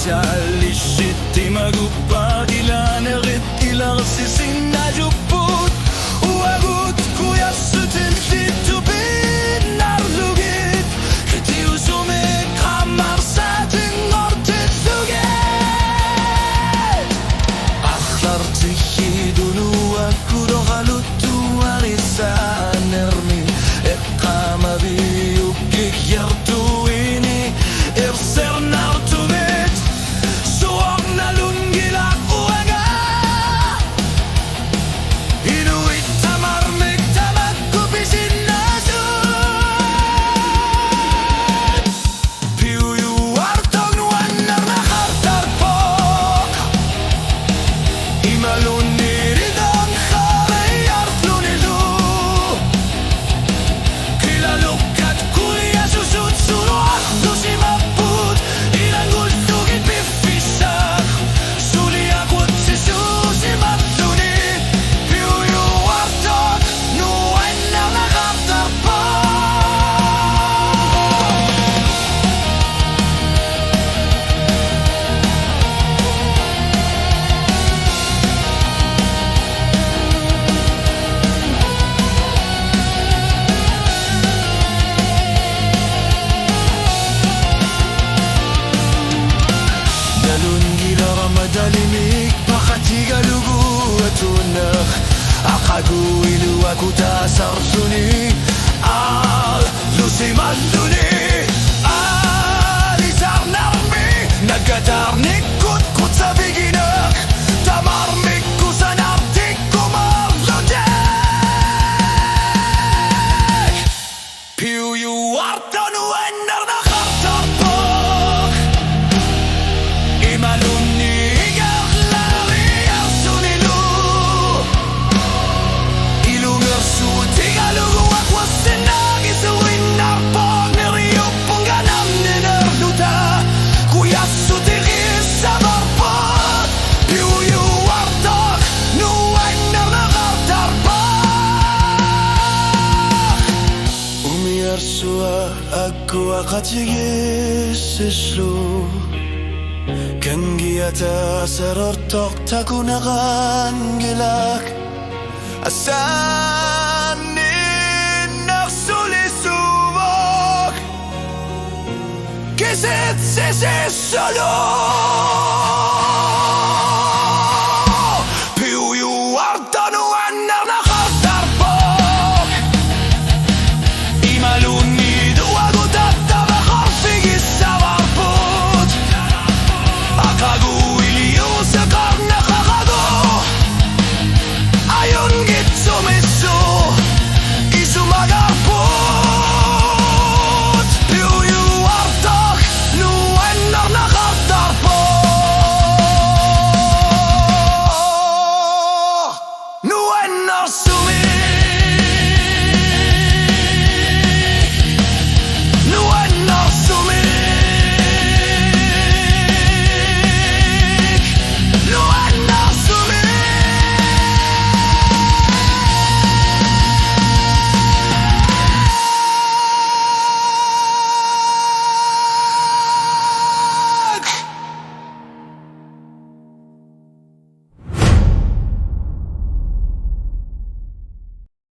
Listi maguppa ilanerit ilarsisin najuput uagut kuyassutin litubin narlugit kiti usume kamarsatin ortit luget akhlar tihidunu akuro halutu arisanermi eqama biyukik yartuini irser nartumet suwagna lungila uaga inuit tamarmik tamakkupisin nasut piuyu artog nuannar nakhartarpok imalun niridon kharayartlunilu kilalukat kuya susut suruak dusimaput ilangultugit bifisak suliakut sisusimatluni piuyu artog nuannar nakhartarpok dalun gila ramadalimik pakatiga lugu atunak akagu ilu aku tasartuni lusimalluni alisarnarmi nagatarnikut kutsabiginak tamarmik kusanartik kumarlundek piuyu arton wennar nakhartarpok imaluni igarlari arsunilu ilungersu tigalugu akwasinagisuinarpok niriyupunganam ninerluta kuyassu tirisabarpok piuyu artok nuwennar nakhartarpok umiyarsua aku akatigisislu Kangiata sarortok takunakan gilak asanin naksulisubok kisit sisi solo